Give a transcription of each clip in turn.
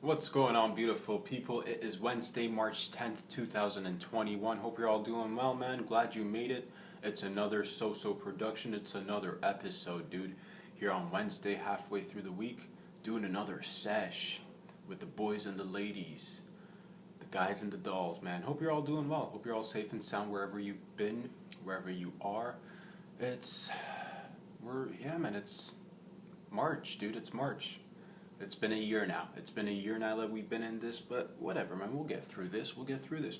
What's going on, beautiful people? It is Wednesday, March 10th, 2021. Hope you're all doing well, man. Glad you made it. It's another So-So production. It's another episode, dude. Here on Wednesday, halfway through the week, doing another sesh with the boys and the ladies, the guys and the dolls, man. Hope you're all doing well. Hope you're all safe and sound wherever you've been, wherever you are. It's March, dude. It's March. It's been a year now. It's been a year now that we've been in this, but whatever, man. We'll get through this.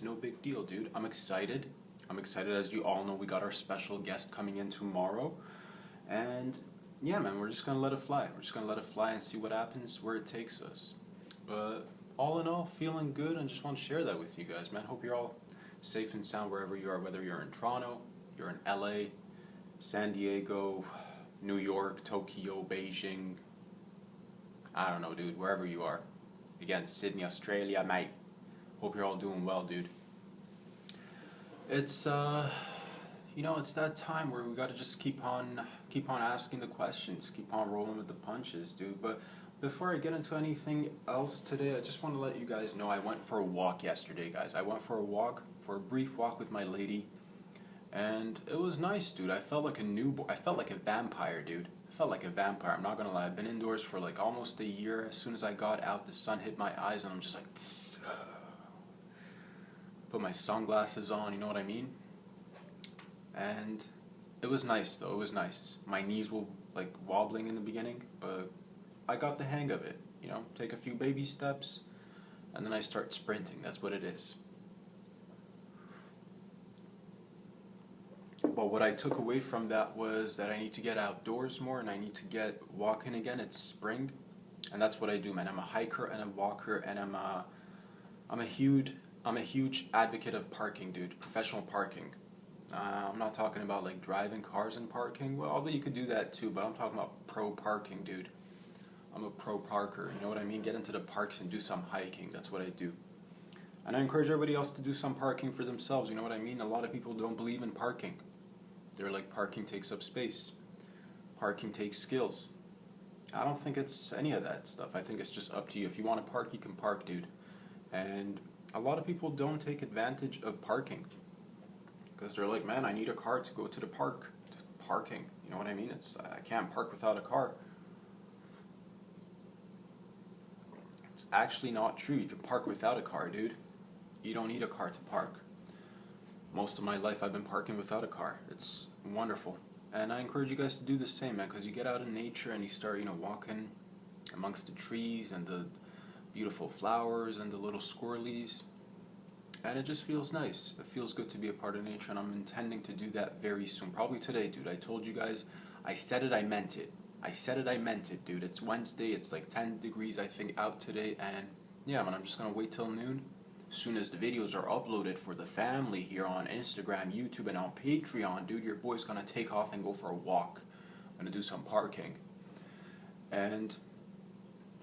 No big deal, dude. I'm excited. As you all know, we got our special guest coming in tomorrow. And yeah, man, we're just going to let it fly. And see what happens, where it takes us. But all in all, feeling good, and just want to share that with you guys, man. Hope you're all safe and sound wherever you are, whether you're in Toronto, you're in LA, San Diego, New York, Tokyo, Beijing, I don't know, dude, wherever you are. Again, Sydney, Australia, mate. Hope you're all doing well, dude. It's it's that time where we gotta just keep on asking the questions, keep on rolling with the punches, dude. But before I get into anything else today, I just want to let you guys know I went for a walk yesterday, guys. I went for a brief walk with my lady, and it was nice, dude. I felt like a vampire, dude. I'm not gonna lie. I've been indoors for like almost a year. As soon as I got out, the sun hit my eyes, and I'm just like, put my sunglasses on. You know what I mean? And it was nice, though. It was nice. My knees were like wobbling in the beginning, but I got the hang of it. You know, take a few baby steps, and then I start sprinting. That's what it is. But what I took away from that was that I need to get outdoors more, and I need to get walking again. It's spring, and that's what I do, man. I'm a hiker and a walker, and I'm a huge advocate of parking, dude. Professional parking. I'm not talking about like driving cars and parking. Well, although you could do that too, but I'm talking about pro parking, dude. I'm a pro parker. You know what I mean? Get into the parks and do some hiking. That's what I do. And I encourage everybody else to do some parking for themselves. You know what I mean? A lot of people don't believe in parking. They're like, parking takes up space. Parking takes skills. I don't think it's any of that stuff. I think it's just up to you. If you want to park, you can park, dude. And a lot of people don't take advantage of parking. Because they're like, man, I need a car to go to the park. Parking. You know what I mean? I can't park without a car. It's actually not true. You can park without a car, dude. You don't need a car to park. Most of my life I've been parking without a car. It's wonderful. And I encourage you guys to do the same, man, because you get out in nature and you start, walking amongst the trees and the beautiful flowers and the little squirrelies. And it just feels nice. It feels good to be a part of nature, and I'm intending to do that very soon. Probably today, dude. I told you guys, I said it, I meant it. Dude. It's Wednesday, it's like 10 degrees, I think, out today, and yeah, man, I'm just gonna wait till noon. As soon as the videos are uploaded for the family here on Instagram, YouTube, and on Patreon, dude, your boy's gonna take off and go for a walk. I'm gonna do some parking. And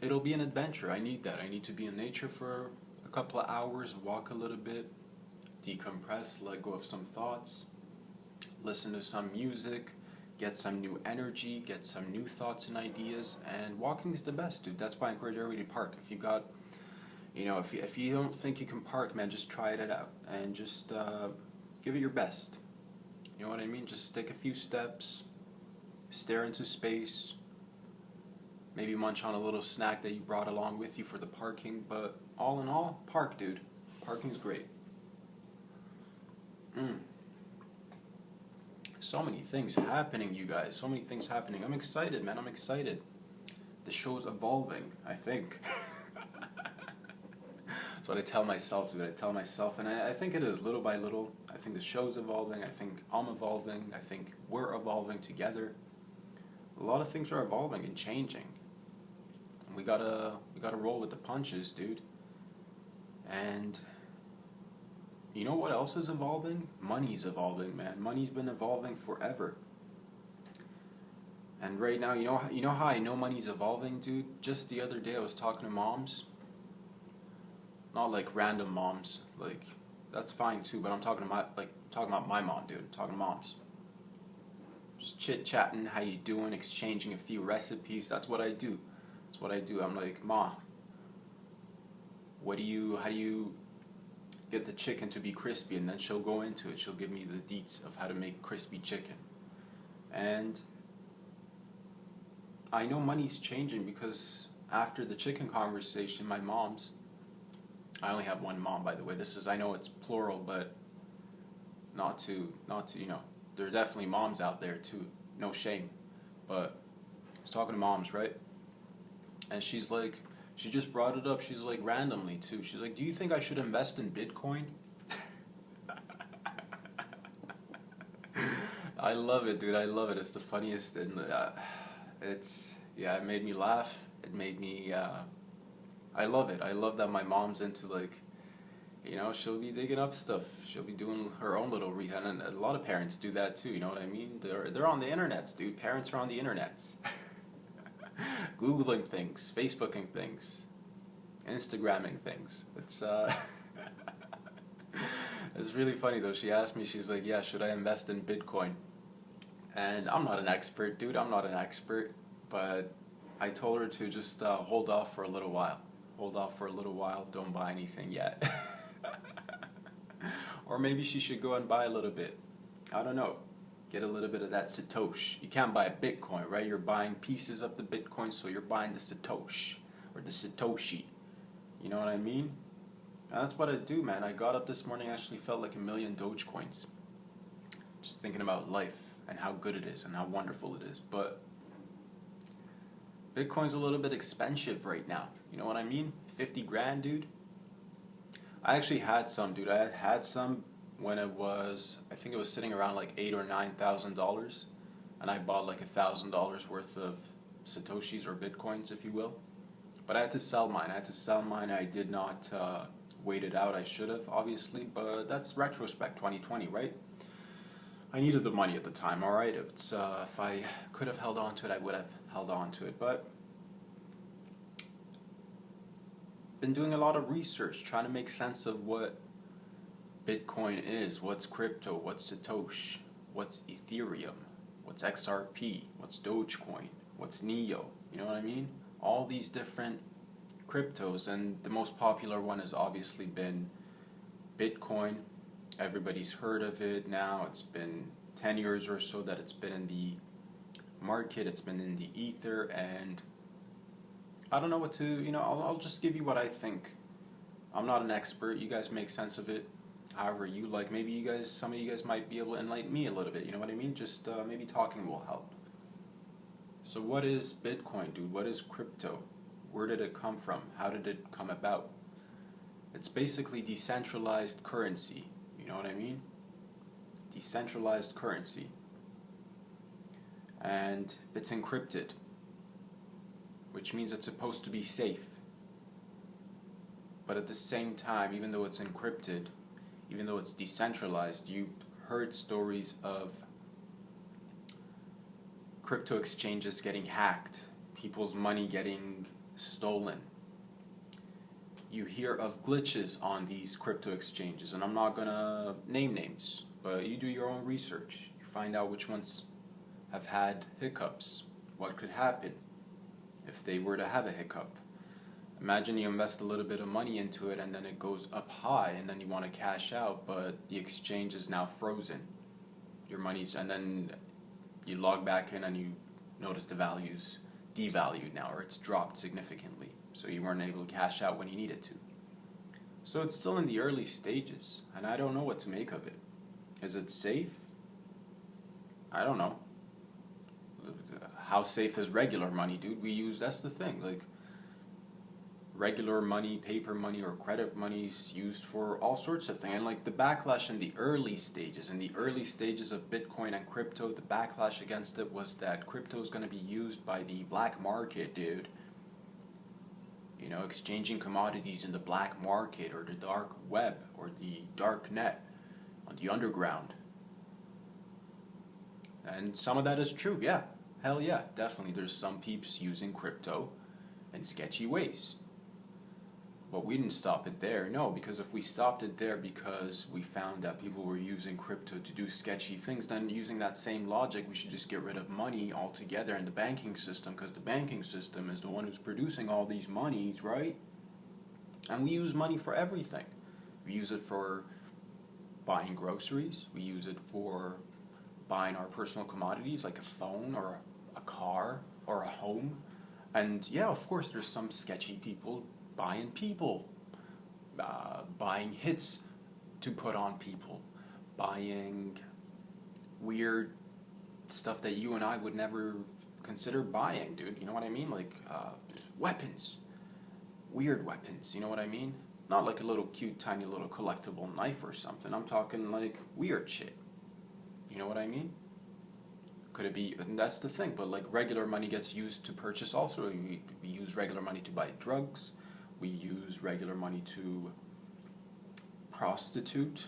it'll be an adventure. I need that. I need to be in nature for a couple of hours, walk a little bit, decompress, let go of some thoughts, listen to some music, get some new energy, get some new thoughts and ideas, and walking is the best, dude. That's why I encourage everybody to park. If you got, if you don't think you can park, man, just try it out, and just give it your best. You know what I mean? Just take a few steps, stare into space, maybe munch on a little snack that you brought along with you for the parking, but all in all, park, dude. Parking's great. So many things happening, you guys. So many things happening. I'm excited, man. I'm excited. The show's evolving, I think. That's what I tell myself, dude. And I think it is, little by little. I think the show's evolving. I think I'm evolving. I think we're evolving together. A lot of things are evolving and changing. And we gotta roll with the punches, dude. And you know what else is evolving? Money's evolving, man. Money's been evolving forever. And right now, you know how I know money's evolving, dude? Just the other day I was talking to moms. Not like random moms. Like, that's fine too, but I'm talking about my mom, dude. I'm talking to moms. Just chit-chatting, how you doing, exchanging a few recipes. That's what I do. I'm like, Ma, how do you get the chicken to be crispy? And then she'll go into it. She'll give me the deets of how to make crispy chicken. And I know money's changing because after the chicken conversation, my mom's, I only have one mom, by the way. I know it's plural, but not to, there are definitely moms out there too. No shame. But I was talking to moms, right? And she's like, she just brought it up. She's like, randomly too. She's like, do you think I should invest in Bitcoin? I love it, dude. I love it. It's the funniest. And it made me laugh. It made me, I love it. I love that my mom's into like, she'll be digging up stuff. She'll be doing her own little rehab. And a lot of parents do that too, you know what I mean? They're on the internets, dude. Parents are on the internets. Googling things, Facebooking things, Instagramming things. It's really funny though. She asked me, she's like, yeah, should I invest in Bitcoin? And I'm not an expert, dude. I'm not an expert. But I told her to just hold off for a little while. Hold off for a little while. Don't buy anything yet. Or maybe she should go and buy a little bit. I don't know. Get a little bit of that Satoshi. You can't buy a Bitcoin, right? You're buying pieces of the Bitcoin, so you're buying the Satoshi. Or the Satoshi. You know what I mean? And that's what I do, man. I got up this morning, actually felt like 1,000,000 Dogecoins. Just thinking about life and how good it is and how wonderful it is. But Bitcoin's a little bit expensive right now. You know what I mean? 50 grand, dude. I actually had some, dude. I had some when I think it was sitting around like $8,000 or $9,000, and I bought like $1,000 worth of Satoshis or Bitcoins, if you will. But I had to sell mine. I did not wait it out. I should have, obviously, but that's retrospect 2020, right? I needed the money at the time, all right? It's if I could have held on to it, I would have held on to it, but been doing a lot of research, trying to make sense of what Bitcoin is, what's crypto, what's Satoshi, what's Ethereum, what's XRP, what's Dogecoin, what's Neo, you know what I mean? All these different cryptos, and the most popular one has obviously been Bitcoin. Everybody's heard of it now. It's been 10 years or so that it's been in the market, it's been in the ether, and I don't know what to, I'll just give you what I think. I'm not an expert. You guys make sense of it however you like. Maybe some of you guys might be able to enlighten me a little bit, you know what I mean? Just maybe talking will help. So what is Bitcoin, dude? What is crypto? Where did it come from? How did it come about? It's basically decentralized currency, you know what I mean? Decentralized currency. And it's encrypted, which means it's supposed to be safe. But at the same time, even though it's encrypted, even though it's decentralized, you've heard stories of crypto exchanges getting hacked, people's money getting stolen. You hear of glitches on these crypto exchanges, and I'm not going to name names, but you do your own research. You find out which ones have had hiccups, what could happen if they were to have a hiccup. Imagine you invest a little bit of money into it and then it goes up high and then you want to cash out, but the exchange is now frozen. Your money's, and then you log back in and you notice the value's devalued now, or it's dropped significantly. So you weren't able to cash out when you needed to. So it's still in the early stages, and I don't know what to make of it. Is it safe? I don't know. How safe is regular money, dude? That's the thing, like, regular money, paper money, or credit money is used for all sorts of things. And like the backlash in the early stages of Bitcoin and crypto, the backlash against it was that crypto is going to be used by the black market, dude. You know, exchanging commodities in the black market or the dark web or the dark net on the underground. And some of that is true, yeah. Hell yeah, definitely. There's some peeps using crypto in sketchy ways. But we didn't stop it there. No, because if we stopped it there because we found that people were using crypto to do sketchy things, then using that same logic, we should just get rid of money altogether in the banking system, because the banking system is the one who's producing all these monies, right? And we use money for everything. We use it for buying groceries. We use it for buying our personal commodities like a phone or a car or a home. And yeah, of course, there's some sketchy people, buying hits to put on people, buying weird stuff that you and I would never consider buying, dude. You know what I mean? Like weapons, weird weapons. You know what I mean? Not like a little cute, tiny little collectible knife or something. I'm talking like weird shit. You know what I mean? Could it be, and that's the thing, but like regular money gets used to purchase also. We use regular money to buy drugs. We use regular money to prostitute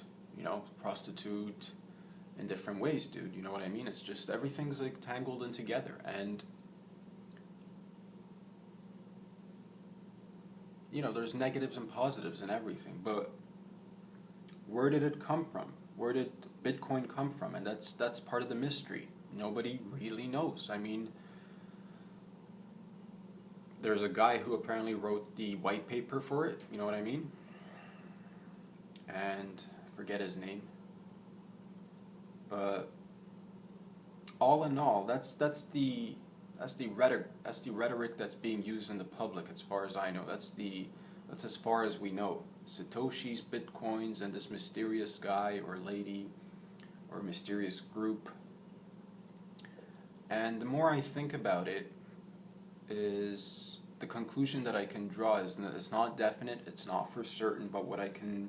in different ways, dude. You know what I mean? It's just everything's like tangled in together. And you know, there's negatives and positives in everything, but where did it come from? Where did Bitcoin come from? And that's part of the mystery. Nobody really knows. I mean, there's a guy who apparently wrote the white paper for it, you know what I mean? And I forget his name. But all in all, that's the rhetoric that's being used in the public, as far as I know. That's as far as we know. Satoshi's Bitcoins and this mysterious guy or lady or mysterious group. And the more I think about it, is the conclusion that I can draw is that it's not definite, it's not for certain, but what I can,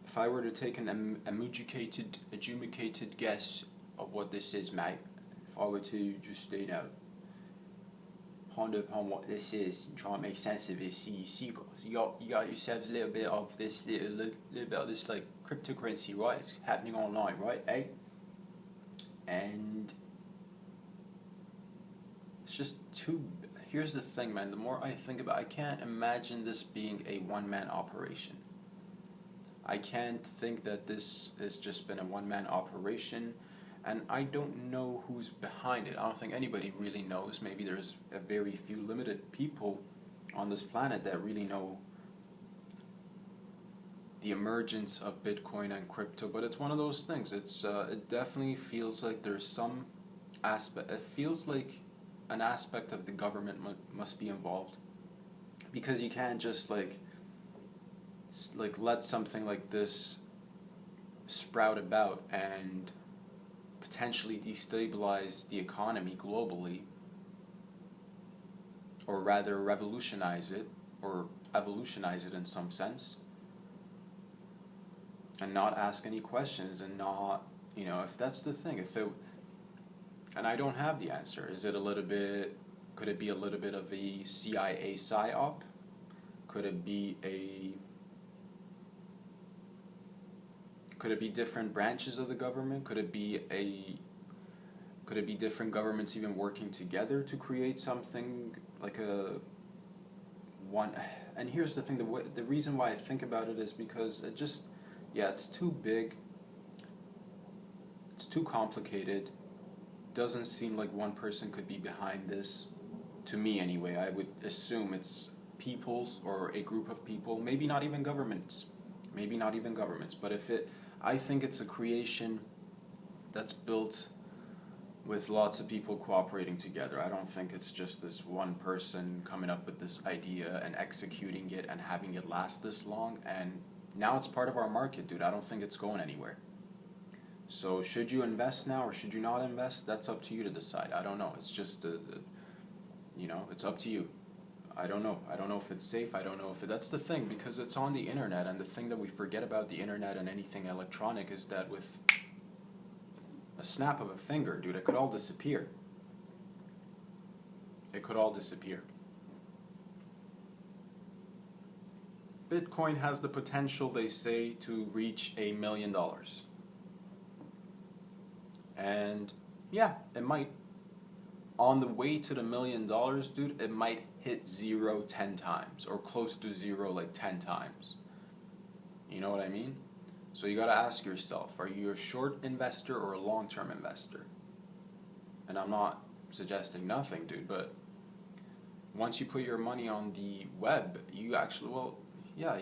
if I were to take an adjudicated guess of what this is, mate, if I were to just, ponder upon what this is and try and make sense of it, you got yourselves a little bit of this, little bit of this like cryptocurrency, right? It's happening online, right, eh? And it's just here's the thing, man, the more I think about it, I can't imagine this being a one-man operation. I can't think that this has just been a one-man operation, and I don't know who's behind it. I don't think anybody really knows. Maybe there's a very few limited people on this planet that really know the emergence of Bitcoin and crypto, but it's one of those things. It definitely feels like there's some aspect. It feels like an aspect of the government must be involved, because you can't just like let something like this sprout about and potentially destabilize the economy globally, or rather revolutionize it or evolutionize it in some sense, and not ask any questions, and not, if that's the thing, and I don't have the answer. Could it be a little bit of a CIA psyop? Could it be different branches of the government? Could it be different governments even working together to create something like a one? And here's the thing, the reason why I think about it is because it's too big, it's too complicated. Doesn't seem like one person could be behind this, to me anyway. I would assume it's peoples or a group of people, maybe not even governments, but I think it's a creation that's built with lots of people cooperating together. I don't think it's just this one person coming up with this idea and executing it and having it last this long, and now it's part of our market, dude. I don't think it's going anywhere. So should you invest now or should you not invest? That's up to you to decide. I don't know. It's just, it's up to you. I don't know. I don't know if it's safe. I don't know if that's the thing, because it's on the internet, and the thing that we forget about the internet and anything electronic is that with a snap of a finger, dude, it could all disappear. It could all disappear. Bitcoin has the potential, they say, to reach $1 million. And yeah, it might. On the way to the $1 million, dude, it might hit 0 10 times, or close to 0 like 10 times. You know what I mean? So you gotta ask yourself, are you a short investor or a long-term investor? And I'm not suggesting nothing, dude, but once you put your money on the web, you actually, well, yeah,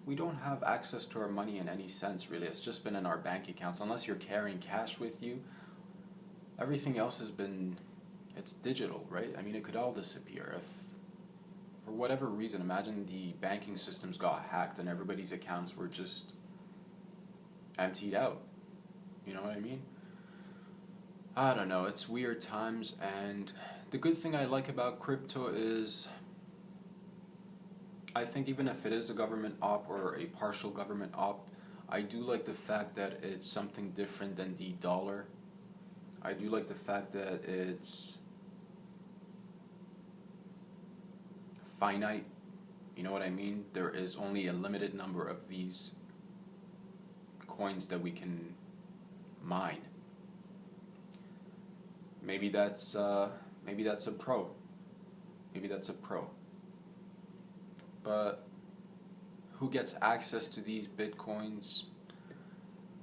we don't have access to our money in any sense, really. It's just been in our bank accounts. Unless you're carrying cash with you, everything else it's digital, right? I mean, it could all disappear. If, for whatever reason, imagine the banking systems got hacked and everybody's accounts were just emptied out. You know what I mean? I don't know, it's weird times, and the good thing I like about crypto is I think even if it is a government op or a partial government op, I do like the fact that it's something different than the dollar. I do like the fact that it's finite. You know what I mean? There is only a limited number of these coins that we can mine. Maybe that's a pro. Maybe that's a pro. But who gets access to these bitcoins?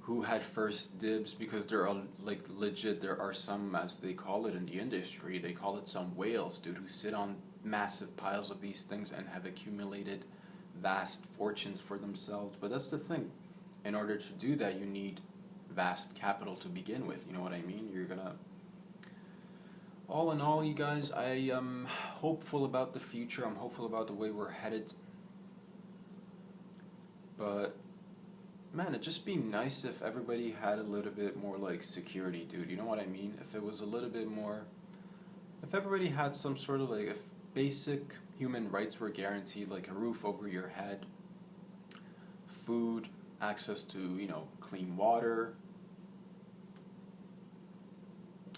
Who had first dibs? Because there are, like, legit, there are some, as they call it in the industry, they call it some whales, dude, who sit on massive piles of these things and have accumulated vast fortunes for themselves. But that's the thing. In order to do that, you need vast capital to begin with. You know what I mean? You're gonna... All in all, you guys, I am hopeful about the future. I'm hopeful about the way we're headed. But, man, it'd just be nice if everybody had a little bit more, like, security, dude. You know what I mean? If it was a little bit more... If everybody had some sort of, like, if basic human rights were guaranteed, like a roof over your head, food, access to, you know, clean water,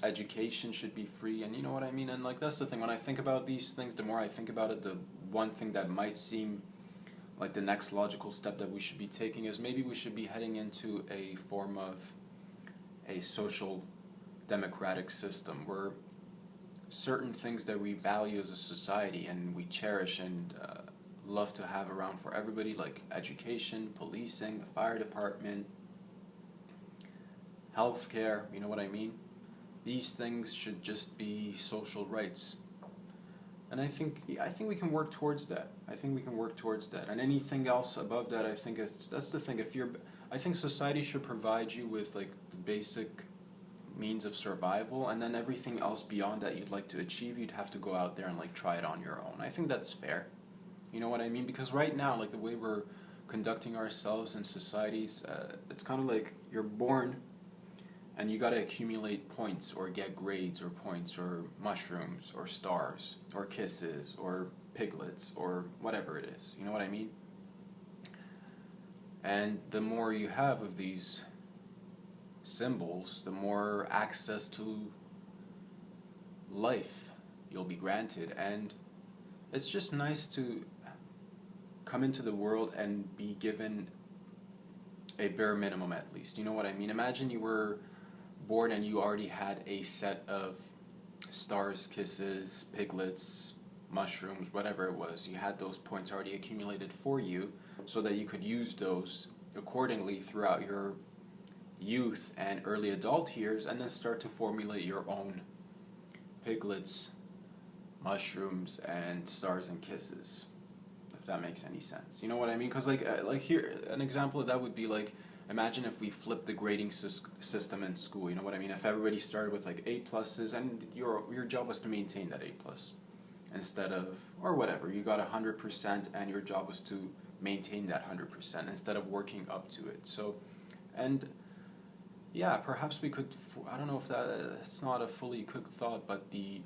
education should be free, and you know what I mean? And, like, that's the thing. When I think about these things, the more I think about it, the one thing that might seem like the next logical step that we should be taking is maybe we should be heading into a form of a social democratic system where certain things that we value as a society and we cherish and love to have around for everybody, like education, policing, the fire department, healthcare, you know what I mean? These things should just be social rights. And I think we can work towards that. I think we can work towards that. And anything else above that, I think that's the thing. I think society should provide you with, like, the basic means of survival, and then everything else beyond that you'd like to achieve, you'd have to go out there and, like, try it on your own. I think that's fair. You know what I mean? Because right now, like, the way we're conducting ourselves in societies, it's kind of like you're born and you got to accumulate points or get grades or points or mushrooms or stars or kisses or piglets or whatever it is. You know what I mean? And the more you have of these symbols, the more access to life you'll be granted. And it's just nice to come into the world and be given a bare minimum at least. You know what I mean? Imagine you were born and you already had a set of stars, kisses, piglets, mushrooms, whatever it was. You had those points already accumulated for you so that you could use those accordingly throughout your youth and early adult years, and then start to formulate your own piglets, mushrooms, and stars and kisses, if that makes any sense. You know what I mean? Because, like here, an example of that would be, like, imagine if we flipped the grading system in school. You know what I mean? If everybody started with, like, A pluses, and your job was to maintain that A plus, instead of, or whatever, you got 100%, and your job was to maintain that 100% instead of working up to it. So, and yeah, perhaps we could, I don't know if it's not a fully cooked thought, but the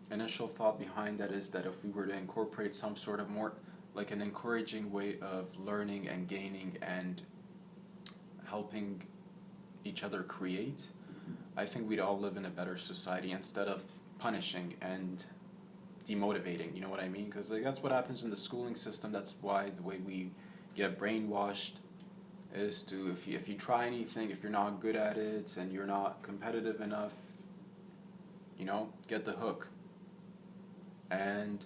initial thought behind that is that if we were to incorporate some sort of more, like, an encouraging way of learning and gaining and helping each other create, I think we'd all live in a better society instead of punishing and demotivating, you know what I mean? Because, like, that's what happens in the schooling system. That's why the way we get brainwashed is to, if you try anything, if you're not good at it and you're not competitive enough, you know, get the hook. And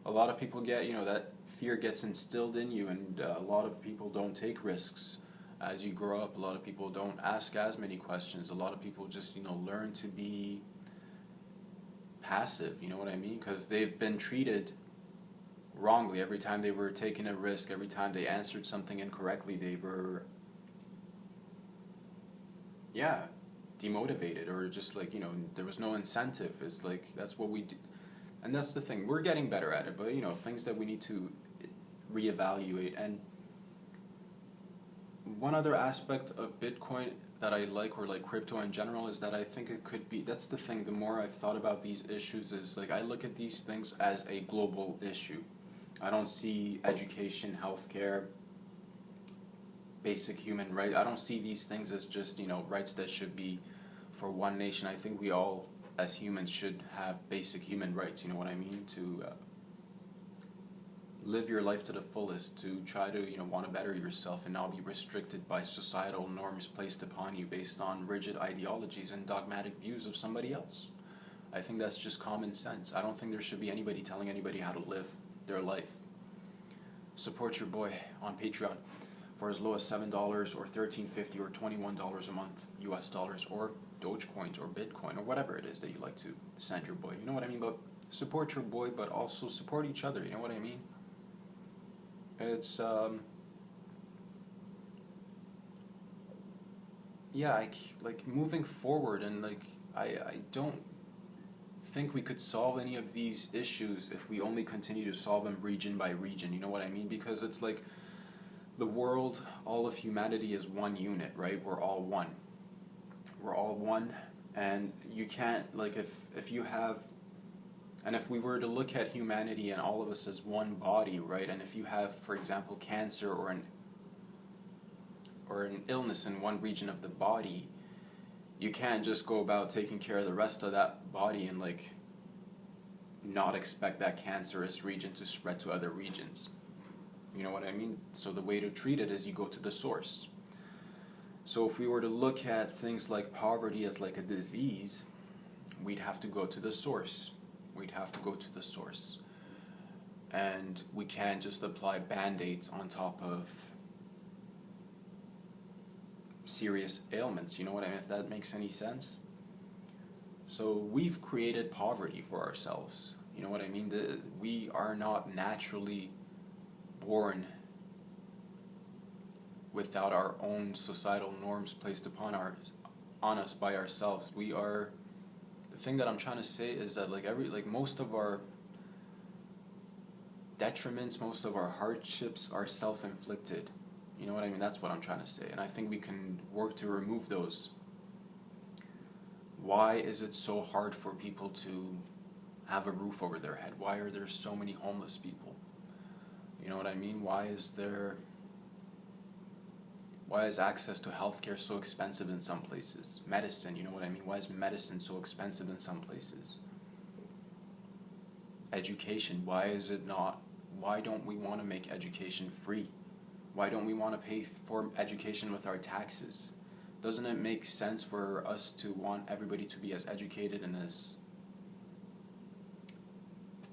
a lot of people get, you know, that fear gets instilled in you, and a lot of people don't take risks as you grow up. A lot of people don't ask as many questions. A lot of people just, you know, learn to be passive, you know what I mean? Because they've been treated wrongly every time they were taking a risk, every time they answered something incorrectly, they were, yeah, demotivated, or just like, there was no incentive. It's like, that's what we do. And that's the thing, we're getting better at it, but things that we need to reevaluate. And one other aspect of Bitcoin that I like, or like crypto in general, is that I think it could be, that's the thing, the more I've thought about these issues, is like I look at these things as a global issue. I don't see education, healthcare, basic human rights. I don't see these things as just, rights that should be for one nation. I think we all, as humans, should have basic human rights, you know what I mean? To live your life to the fullest, to try to, want to better yourself and not be restricted by societal norms placed upon you based on rigid ideologies and dogmatic views of somebody else. I think that's just common sense. I don't think there should be anybody telling anybody how to live their life. Support your boy on Patreon for as low as $7 or $13.50 or $21 a month, US dollars, or Dogecoins or Bitcoin or whatever it is that you like to send your boy. You know what I mean? But support your boy, but also support each other. You know what I mean? It's yeah, like moving forward, and like I don't think we could solve any of these issues if we only continue to solve them region by region. You know what I mean? Because it's like the world, all of humanity is one unit, right? We're all one. We're all one, and you can't, like, if you have, and if we were to look at humanity and all of us as one body, right? And if you have, for example, cancer or an illness in one region of the body, you can't just go about taking care of the rest of that body and like not expect that cancerous region to spread to other regions. You know what I mean? So the way to treat it is you go to the source. So if we were to look at things like poverty as like a disease, we'd have to go to the source. We'd have to go to the source. And we can't just apply band-aids on top of serious ailments. You know what I mean? If that makes any sense. So we've created poverty for ourselves. You know what I mean? We are not naturally born without our own societal norms placed upon us by ourselves. We are, the thing that I'm trying to say is that like most of our detriments, most of our hardships are self-inflicted. You know what I mean? That's what I'm trying to say. And I think we can work to remove those. Why is it so hard for people to have a roof over their head? Why are there so many homeless people? You know what I mean? Why is access to healthcare so expensive in some places? Medicine, you know what I mean? Why is medicine so expensive in some places? Education, why don't we want to make education free? Why don't we want to pay for education with our taxes? Doesn't it make sense for us to want everybody to be as educated and as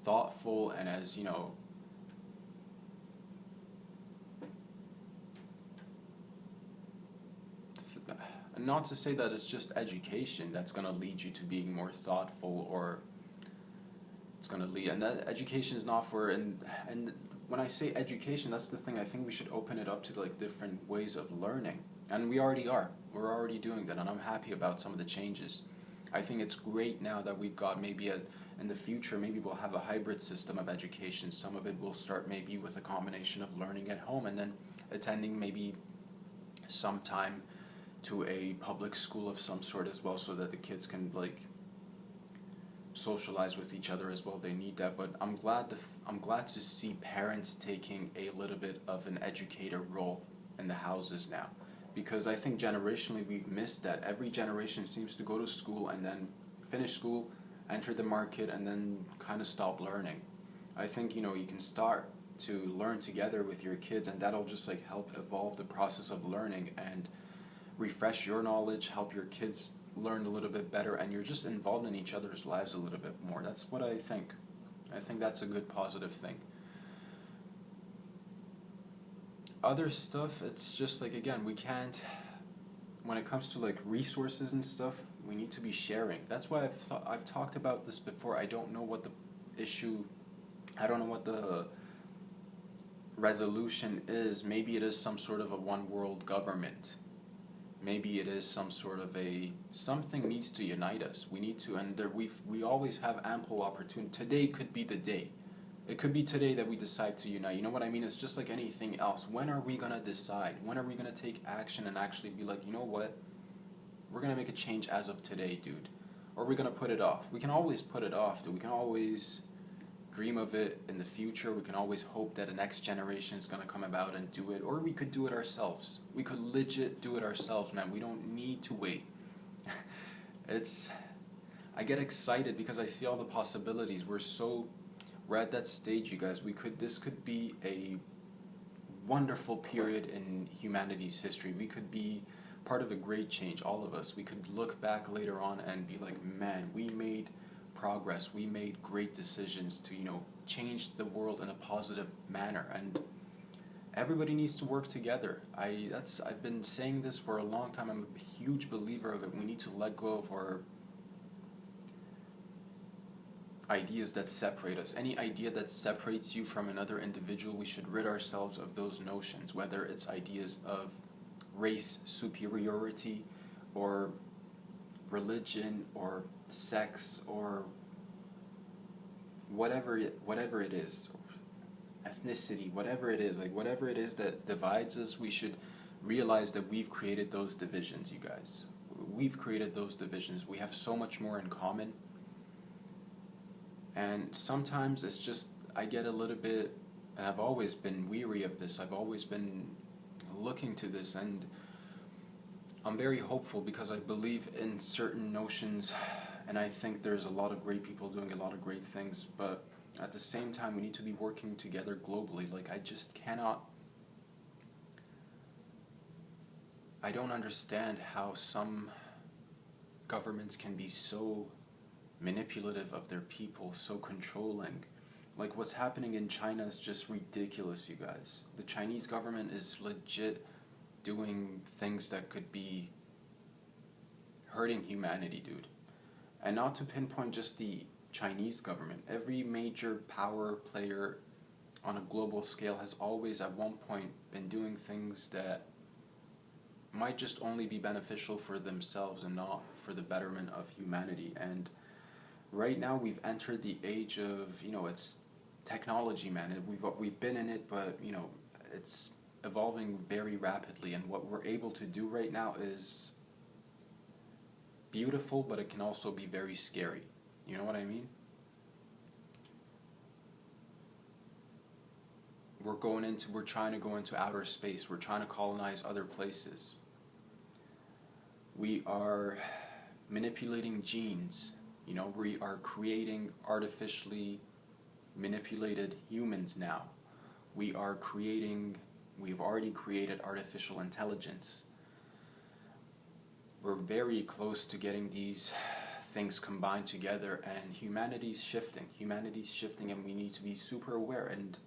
thoughtful and as, not to say that it's just education that's going to lead you to being more thoughtful, or it's going to lead, and that education is not for, and when I say education, that's the thing, I think we should open it up to like different ways of learning, and we already are. We're already doing that, and I'm happy about some of the changes. I think it's great now that we've got maybe in the future, maybe we'll have a hybrid system of education. Some of it will start maybe with a combination of learning at home and then attending maybe sometime to a public school of some sort as well, so that the kids can like socialize with each other as well. They need that. But I'm glad to see parents taking a little bit of an educator role in the houses now, because I think generationally we've missed that. Every generation seems to go to school and then finish school, enter the market, and then kind of stop learning. I think you can start to learn together with your kids, and that'll just like help evolve the process of learning and refresh your knowledge, help your kids learn a little bit better, and you're just involved in each other's lives a little bit more. That's what I think. I think that's a good positive thing. Other stuff, it's just like, again, we can't, when it comes to like resources and stuff, we need to be sharing. That's why I've talked about this before. I don't know what the issue, I don't know what the resolution is. Maybe it is some sort of a one world government. Maybe it is some sort of something needs to unite us. We need to, and we always have ample opportunity. Today could be the day. It could be today that we decide to unite. You know what I mean? It's just like anything else. When are we going to decide? When are we going to take action and actually be like, you know what? We're going to make a change as of today, dude. Or we're going to put it off. We can always put it off, dude. We can always dream of it in the future. We can always hope that the next generation is going to come about and do it. Or we could do it ourselves. We could legit do it ourselves, man. We don't need to wait. I get excited because I see all the possibilities. We're at that stage, you guys. This could be a wonderful period in humanity's history. We could be part of a great change, all of us. We could look back later on and be like, man, we made progress. We made great decisions to, change the world in a positive manner. And everybody needs to work together. I've been saying this for a long time. I'm a huge believer of it. We need to let go of our ideas that separate us. Any idea that separates you from another individual, we should rid ourselves of those notions, whether it's ideas of race superiority or religion or sex or whatever it is, ethnicity, whatever it is, whatever it is that divides us, we should realize that we've created those divisions, you guys. We've created those divisions. We have so much more in common. And sometimes it's just, I get a little bit, and I've always been weary of this. I've always been looking to this, and I'm very hopeful because I believe in certain notions, and I think there's a lot of great people doing a lot of great things, but at the same time, we need to be working together globally. I don't understand how some governments can be so manipulative of their people, so controlling. Like what's happening in China is just ridiculous, you guys. The Chinese government is legit doing things that could be hurting humanity, dude. And not to pinpoint just the Chinese government. Every major power player on a global scale has always at one point been doing things that might just only be beneficial for themselves and not for the betterment of humanity. And right now we've entered the age of, it's technology, man. We've been in it, but, it's evolving very rapidly. And what we're able to do right now is beautiful, but it can also be very scary. You know what I mean? We're trying to go into outer space. We're trying to colonize other places. We are manipulating genes. We are creating artificially manipulated humans now. We've already created artificial intelligence. We're very close to getting these things combined together, and humanity's shifting, and we need to be super aware, and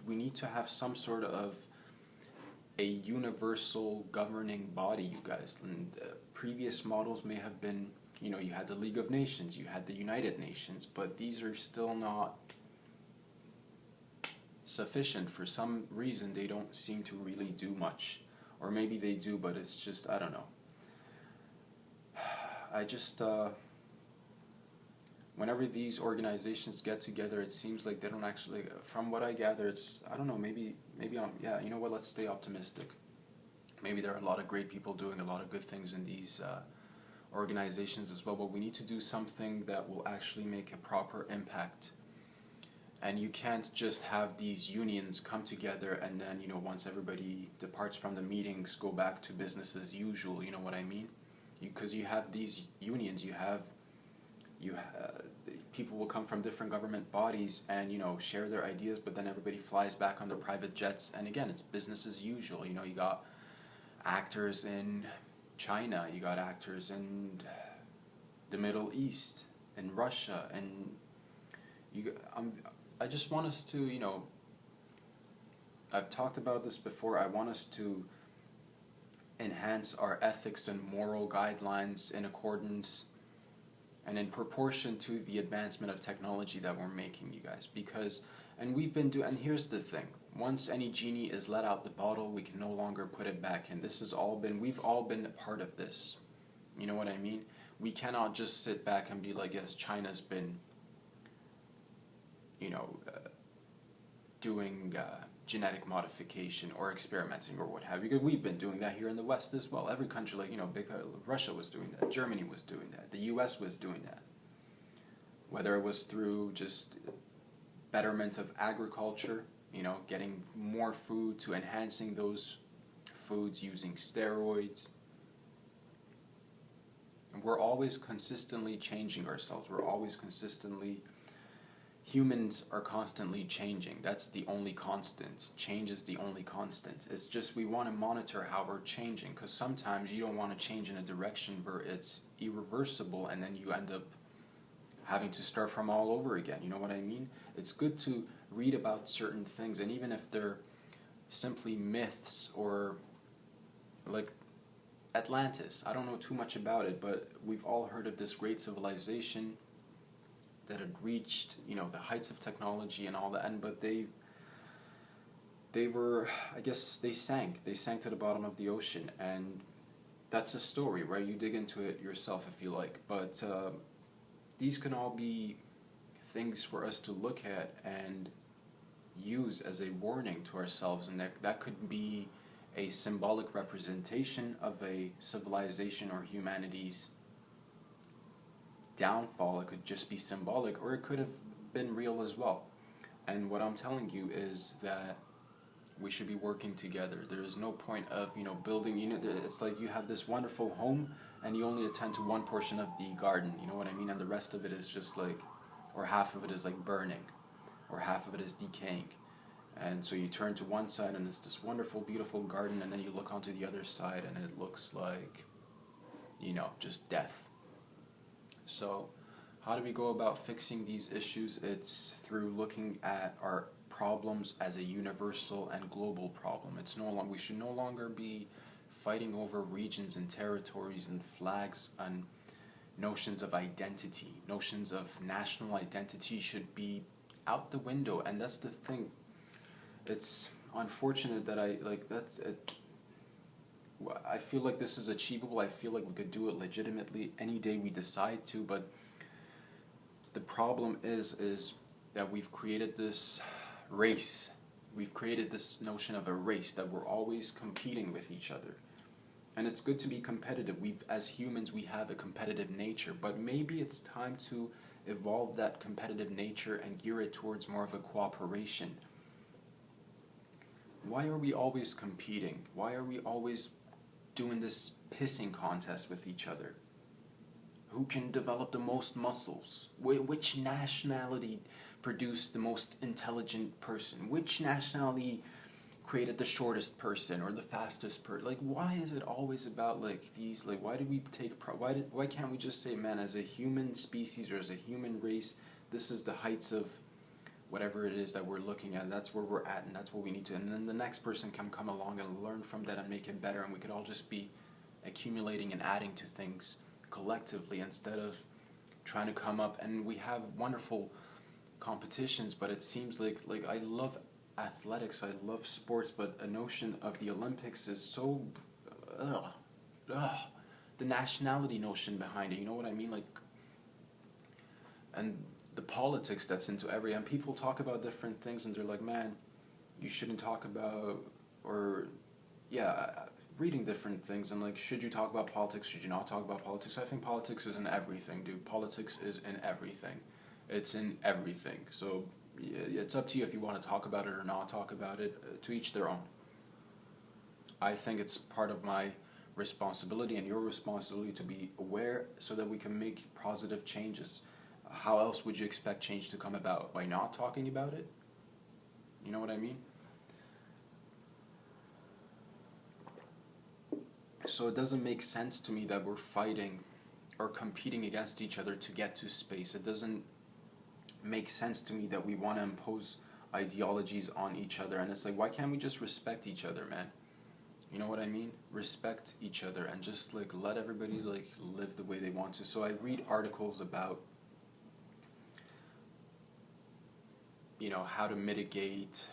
we need to have some sort of a universal governing body, you guys. And previous models may have been, you had the League of Nations, you had the United Nations, but these are still not sufficient. For some reason, they don't seem to really do much. Or maybe they do, but it's just, I don't know. Whenever these organizations get together, it seems like they don't actually, from what I gather, I don't know, maybe you know what, let's stay optimistic. Maybe there are a lot of great people doing a lot of good things in these organizations as well, but we need to do something that will actually make a proper impact. And you can't just have these unions come together and then, once everybody departs from the meetings, go back to business as usual, you know what I mean? Because you have these unions, people will come from different government bodies and, share their ideas, but then everybody flies back on their private jets, and again, it's business as usual. You got actors in China, you got actors in the Middle East, in Russia, and I just want us to, I've talked about this before, I want us to enhance our ethics and moral guidelines in accordance and in proportion to the advancement of technology that we're making, you guys. Because, and here's the thing, once any genie is let out the bottle, we can no longer put it back in. We've all been a part of this. You know what I mean? We cannot just sit back and be like, yes, China's been, doing genetic modification or experimenting or what have you. We've been doing that here in the West as well. Every country, Russia was doing that, Germany was doing that, the US was doing that. Whether it was through just betterment of agriculture, getting more food, to enhancing those foods using steroids. And we're always consistently changing ourselves. Humans are constantly changing. That's the only constant. Change is the only constant. It's just we want to monitor how we're changing, because sometimes you don't want to change in a direction where it's irreversible and then you end up having to start from all over again. You know what I mean? It's good to read about certain things, and even if they're simply myths, or like Atlantis. I don't know too much about it, but we've all heard of this great civilization that had reached, the heights of technology and all that, but they sank to the bottom of the ocean, and that's a story, right? You dig into it yourself if you like, but these can all be things for us to look at and use as a warning to ourselves, and that could be a symbolic representation of a civilization or humanity's downfall. It could just be symbolic, or it could have been real as well. And what I'm telling you is that we should be working together. There is no point of building. It's like you have this wonderful home and you only attend to one portion of the garden. You know what I mean? And the rest of it is just like, or half of it is like burning, or half of it is decaying. And so you turn to one side and it's this wonderful, beautiful garden, and then you look onto the other side and it looks like, just death. So how do we go about fixing these issues? It's through looking at our problems as a universal and global problem. We should no longer be fighting over regions and territories and flags and notions of identity. Notions of national identity should be out the window, and that's the thing. It's unfortunate that I feel like this is achievable. I feel like we could do it legitimately any day we decide to, but the problem is that we've created this race. We've created this notion of a race, that we're always competing with each other. And it's good to be competitive. As humans, we have a competitive nature, but maybe it's time to evolve that competitive nature and gear it towards more of a cooperation. Why are we always competing? Why are we always doing this pissing contest with each other? Who can develop the most muscles? Which nationality produced the most intelligent person? Which nationality created the shortest person or the fastest person? Like, why is it always about these? Why do we take? Why can't we just say, man, as a human species or as a human race, this is the heights of whatever it is that we're looking at, and that's where we're at, and that's what we need to, and then the next person can come along and learn from that and make it better, and we could all just be accumulating and adding to things collectively instead of trying to come up. And we have wonderful competitions, but it seems like I love athletics, I love sports, but a notion of the Olympics is so the nationality notion behind it, you know what I mean? And the politics that's into and people talk about different things, and they're like, man, you shouldn't talk about, reading different things, and should you talk about politics, should you not talk about politics? I think politics is in everything, dude. Politics is in everything. It's in everything. So it's up to you if you want to talk about it or not talk about it, to each their own. I think it's part of my responsibility and your responsibility to be aware so that we can make positive changes. How else would you expect change to come about? By not talking about it? You know what I mean? So it doesn't make sense to me that we're fighting or competing against each other to get to space. It doesn't make sense to me that we want to impose ideologies on each other. And it's like, why can't we just respect each other, man? You know what I mean? Respect each other and just like let everybody like live the way they want to. So I read articles about, you know, how to mitigate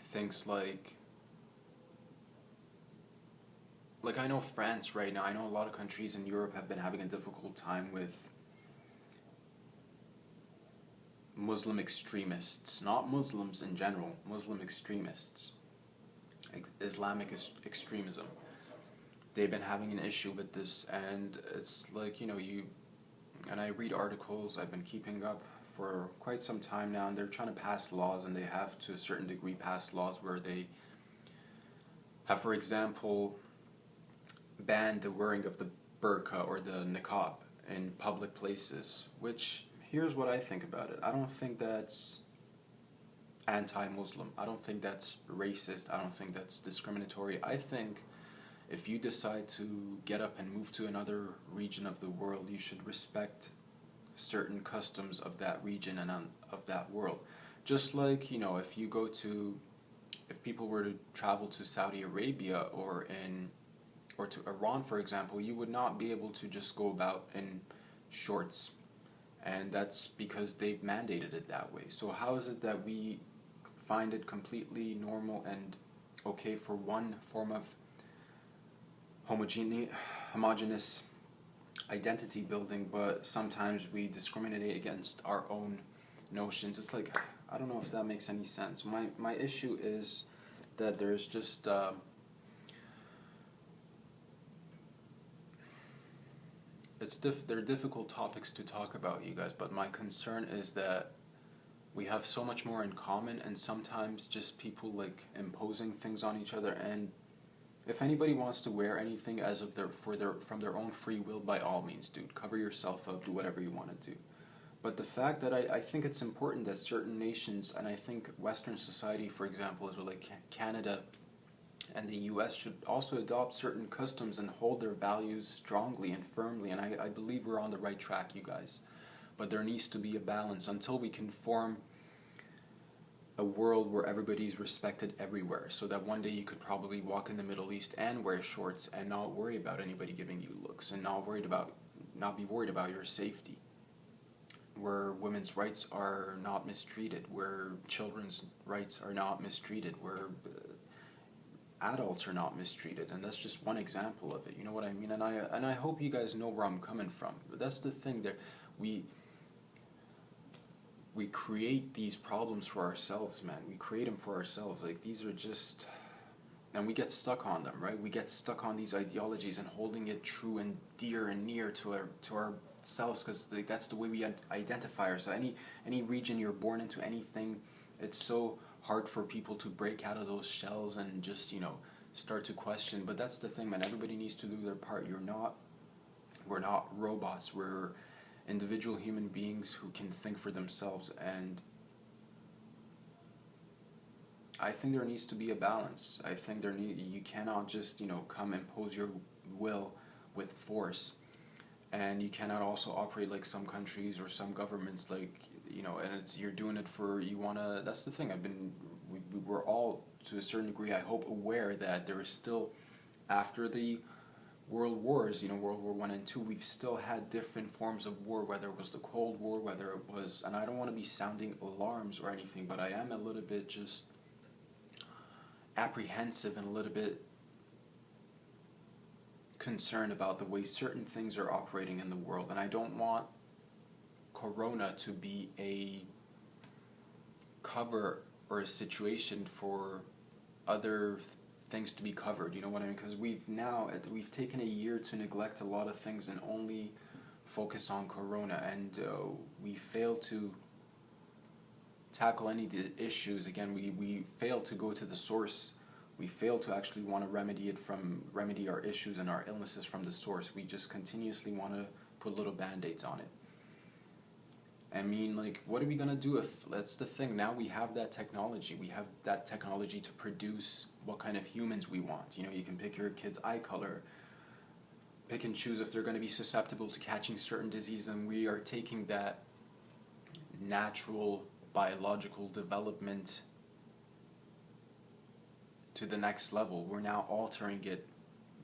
things like I know France right now, I know a lot of countries in Europe have been having a difficult time with Muslim extremists, not Muslims in general, Muslim extremists, Islamic extremism. They've been having an issue with this, and it's like, you know, and I read articles, I've been keeping up for quite some time now, and they're trying to pass laws, and they have to a certain degree pass laws where they have, for example, banned the wearing of the burqa or the niqab in public places, which, here's what I think about it. I don't think that's anti-Muslim. I don't think that's racist. I don't think that's discriminatory. I think if you decide to get up and move to another region of the world, you should respect certain customs of that region and of that world. Just like, you know, if people were to travel to Saudi Arabia or to Iran, for example, you would not be able to just go about in shorts. And that's because they've mandated it that way. So how is it that we find it completely normal and okay for one form of homogeneous identity building, but sometimes we discriminate against our own notions? It's like, I don't know if that makes any sense. My issue is that there's just they're difficult topics to talk about, you guys, but my concern is that we have so much more in common, and sometimes just people like imposing things on each other. And if anybody wants to wear anything from their own free will, by all means, dude, cover yourself up, do whatever you want to do. But the fact that I think it's important that certain nations, and I think Western society, for example, is like Canada and the US, should also adopt certain customs and hold their values strongly and firmly. And I believe we're on the right track, you guys. But there needs to be a balance until we can form a world where everybody's respected everywhere, so that one day you could probably walk in the Middle East and wear shorts and not worry about anybody giving you looks, and not be worried about your safety, where women's rights are not mistreated, where children's rights are not mistreated, where adults are not mistreated. And that's just one example of it, you know what I mean? And I hope you guys know where I'm coming from. But that's the thing, that we create these problems for ourselves, man. We create them for ourselves. Like, these are just, and we get stuck on them, right? We get stuck on these ideologies and holding it true and dear and near to ourselves, because like, that's the way we identify ourselves. Any region you're born into, anything, it's so hard for people to break out of those shells and just, you know, start to question. But that's the thing, man. Everybody needs to do their part. We're not robots. We're individual human beings who can think for themselves. And I think there needs to be a balance. I think you cannot just, you know, come impose your will with force. And you cannot also operate like some countries or some governments, like, you know, and you're doing it for, that's the thing. We're all, to a certain degree, I hope, aware that there is still, after the World Wars, you know, World War I and II, we've still had different forms of war, whether it was the Cold War, whether it was, and I don't want to be sounding alarms or anything, but I am a little bit just apprehensive and a little bit concerned about the way certain things are operating in the world. And I don't want Corona to be a cover or a situation for other things to be covered, you know what I mean? Because we've taken a year to neglect a lot of things and only focus on Corona, and we fail to tackle any of the issues. Again, we fail to go to the source. We fail to actually want to remedy our issues and our illnesses from the source. We just continuously want to put little band-aids on it. I mean, like, what are we going to do if, that's the thing, now we have that technology. We have that technology to produce what kind of humans we want. You know, you can pick your kid's eye color, pick and choose if they're going to be susceptible to catching certain diseases, and we are taking that natural biological development to the next level. We're now altering it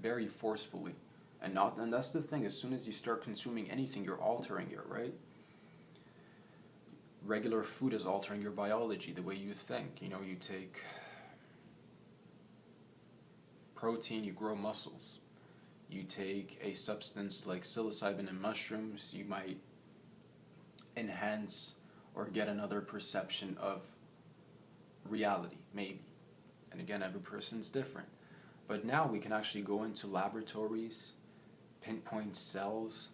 very forcefully. And that's the thing, as soon as you start consuming anything, you're altering it, right? Regular food is altering your biology, the way you think. You know, you take protein, you grow muscles. You take a substance like psilocybin in mushrooms, you might enhance or get another perception of reality, maybe. And again, every person's different. But now we can actually go into laboratories, pinpoint cells,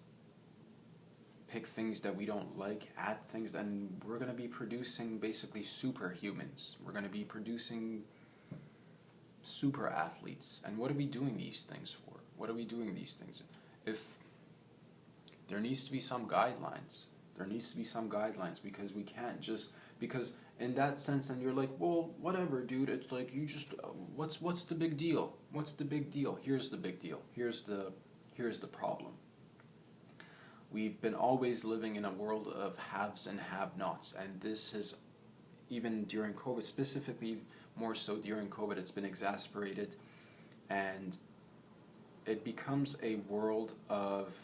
pick things that we don't like, add things, and we're going to be producing basically superhumans. We're going to be producing super athletes. And what are we doing these things for? What are we doing these things? If there needs to be some guidelines. There needs to be some guidelines, because we can't just, because in that sense, and you're like, well, whatever, dude, it's like, you just, what's the big deal? What's the big deal? Here's the big deal. Here's the problem. We've been always living in a world of haves and have-nots, and this has, even during COVID, specifically more so during COVID, it's been exacerbated, and it becomes a world of,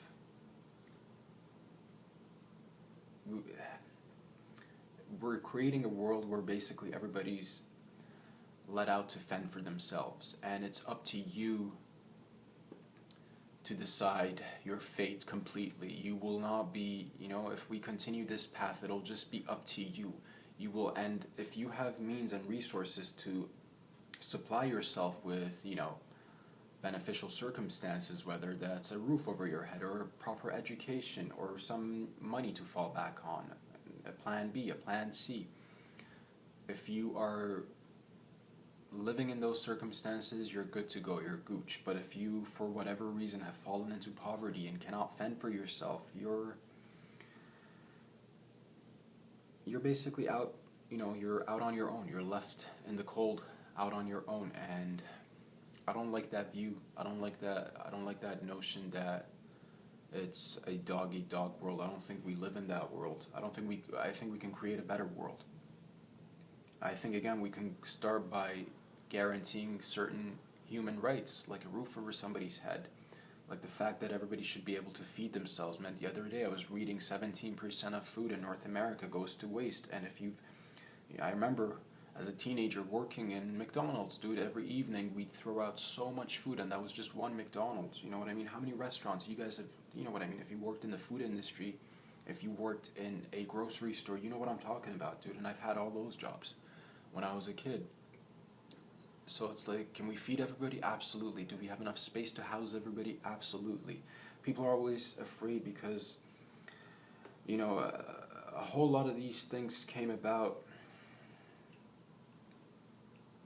we're creating a world where basically everybody's let out to fend for themselves, and it's up to you to decide your fate completely. You will not be, if we continue this path, it'll just be up to you. You will end, if you have means and resources to supply yourself with, beneficial circumstances, whether that's a roof over your head or proper education or some money to fall back on, a plan B, a plan C. If you are living in those circumstances, you're good to go, you're gooch. But if you, for whatever reason, have fallen into poverty and cannot fend for yourself, you're basically out, you're out on your own. You're left in the cold, out on your own. And I don't like that view. I don't like that notion that it's a dog-eat-dog world. I don't think we live in that world. I think we can create a better world. I think, again, we can start by guaranteeing certain human rights, like a roof over somebody's head, like the fact that everybody should be able to feed themselves. Man, the other day I was reading 17% of food in North America goes to waste, and I remember as a teenager working in McDonald's, dude, every evening we'd throw out so much food, and that was just one McDonald's, you know what I mean? How many restaurants you guys have, you know what I mean? If you worked in the food industry, if you worked in a grocery store, you know what I'm talking about, dude, and I've had all those jobs when I was a kid. So it's like, can we feed everybody? Absolutely. Do we have enough space to house everybody? Absolutely. People are always afraid because, a whole lot of these things came about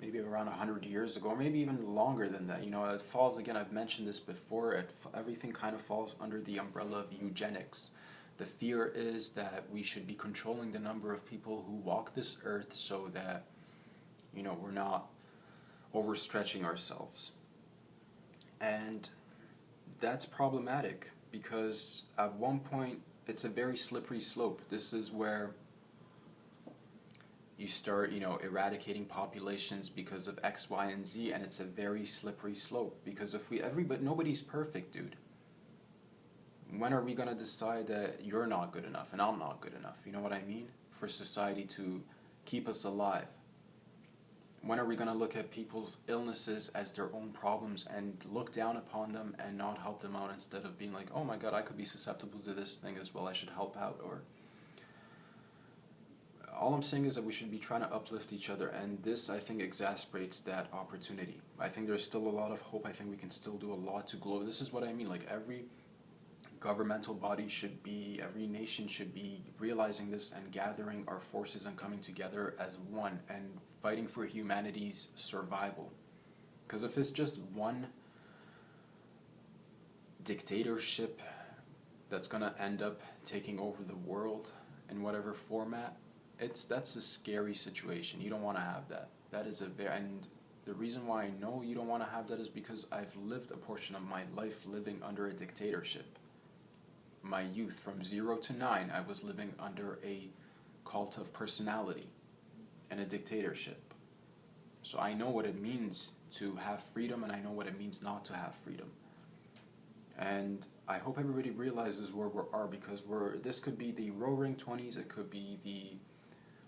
maybe around 100 years ago, or maybe even longer than that. It falls, again, I've mentioned this before, everything kind of falls under the umbrella of eugenics. The fear is that we should be controlling the number of people who walk this earth so that, we're not overstretching ourselves. And that's problematic because at one point it's a very slippery slope. This is where you start, eradicating populations because of X, Y, and Z, and it's a very slippery slope because but nobody's perfect, dude. When are we going to decide that you're not good enough and I'm not good enough? You know what I mean? For society to keep us alive. When are we going to look at people's illnesses as their own problems and look down upon them and not help them out, instead of being like, oh my God, I could be susceptible to this thing as well, I should help out? Or all I'm saying is that we should be trying to uplift each other, and this, I think, exacerbates that opportunity. I think there's still a lot of hope. I think we can still do a lot to grow. This is what I mean, like every governmental body every nation should be realizing this and gathering our forces and coming together as one and fighting for humanity's survival. Because if it's just one dictatorship that's going to end up taking over the world in whatever format, that's a scary situation. You don't want to have that. That is and the reason why I know you don't want to have that is because I've lived a portion of my life living under a dictatorship. My youth, from 0 to 9, I was living under a cult of personality and a dictatorship. So I know what it means to have freedom, and I know what it means not to have freedom. And I hope everybody realizes where we are, because this could be the roaring 20s, it could be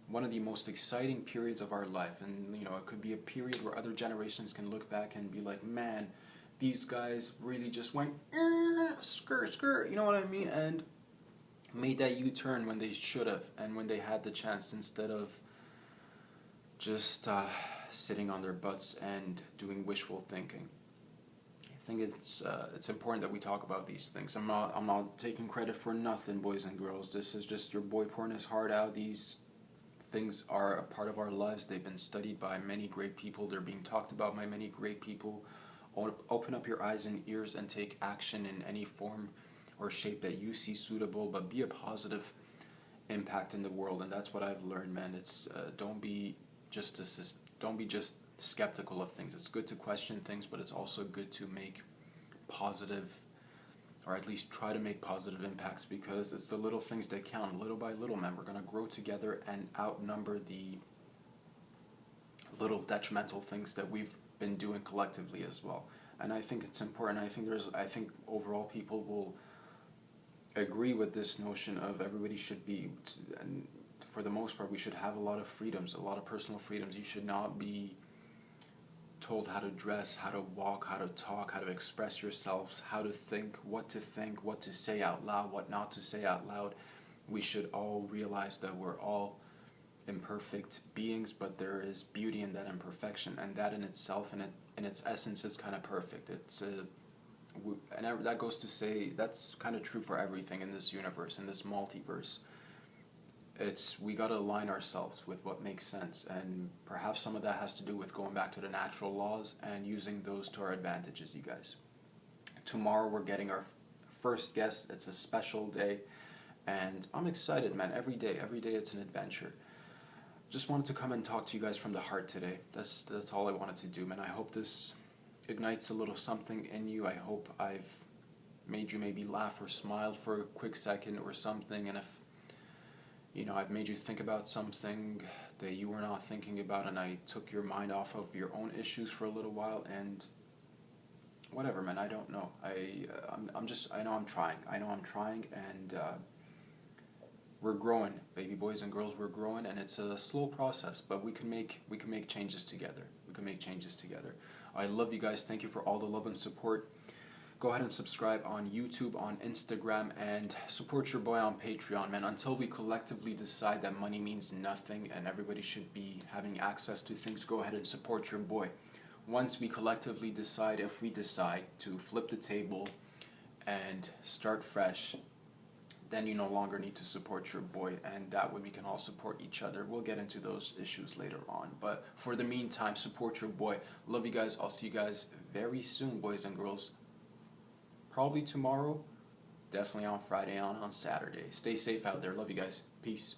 one of the most exciting periods of our life, and it could be a period where other generations can look back and be like, man, these guys really just went skirt skirt, you know what I mean, and made that U-turn when they should have, and when they had the chance, instead of just sitting on their butts and doing wishful thinking. I think it's important that we talk about these things. I'm not taking credit for nothing, boys and girls. This is just your boy pouring his heart out. These things are a part of our lives. They've been studied by many great people. They're being talked about by many great people. Open up your eyes and ears and take action in any form or shape that you see suitable, but be a positive impact in the world. And that's what I've learned, man. It's don't be just skeptical of things. It's good to question things, but it's also good to make positive, or at least try to make positive impacts, because it's the little things that count. Little by little, man, we're going to grow together and outnumber the little detrimental things that we've been doing collectively as well. And I think it's important. I think overall people will agree with this notion of everybody should be, and for the most part, we should have a lot of freedoms, a lot of personal freedoms. You should not be told how to dress, how to walk, how to talk, how to express yourselves, how to think, what to say out loud, what not to say out loud. We should all realize that we're all imperfect beings, but there is beauty in that imperfection, and that in itself, in its essence, is kind of perfect. And that goes to say that's kind of true for everything in this universe, in this multiverse. We got to align ourselves with what makes sense, and perhaps some of that has to do with going back to the natural laws and using those to our advantages, you guys. Tomorrow we're getting our first guest. It's a special day, and I'm excited, man. Every day it's an adventure. Just wanted to come and talk to you guys from the heart today. That's all I wanted to do, man. I hope this ignites a little something in you. I hope I've made you maybe laugh or smile for a quick second or something, and if I've made you think about something that you were not thinking about, and I took your mind off of your own issues for a little while, and whatever, man, I don't know. I know I'm trying, and we're growing, baby boys and girls, we're growing, and it's a slow process, but we can make changes together. I love you guys. Thank you for all the love and support. Go ahead and subscribe on YouTube, on Instagram, and support your boy on Patreon, man. Until we collectively decide that money means nothing and everybody should be having access to things, go ahead and support your boy. Once we collectively decide, if we decide to flip the table and start fresh, then you no longer need to support your boy, and that way we can all support each other. We'll get into those issues later on, but for the meantime, support your boy. Love you guys. I'll see you guys very soon, boys and girls. Probably tomorrow, definitely on Friday, on Saturday. Stay safe out there. Love you guys. Peace.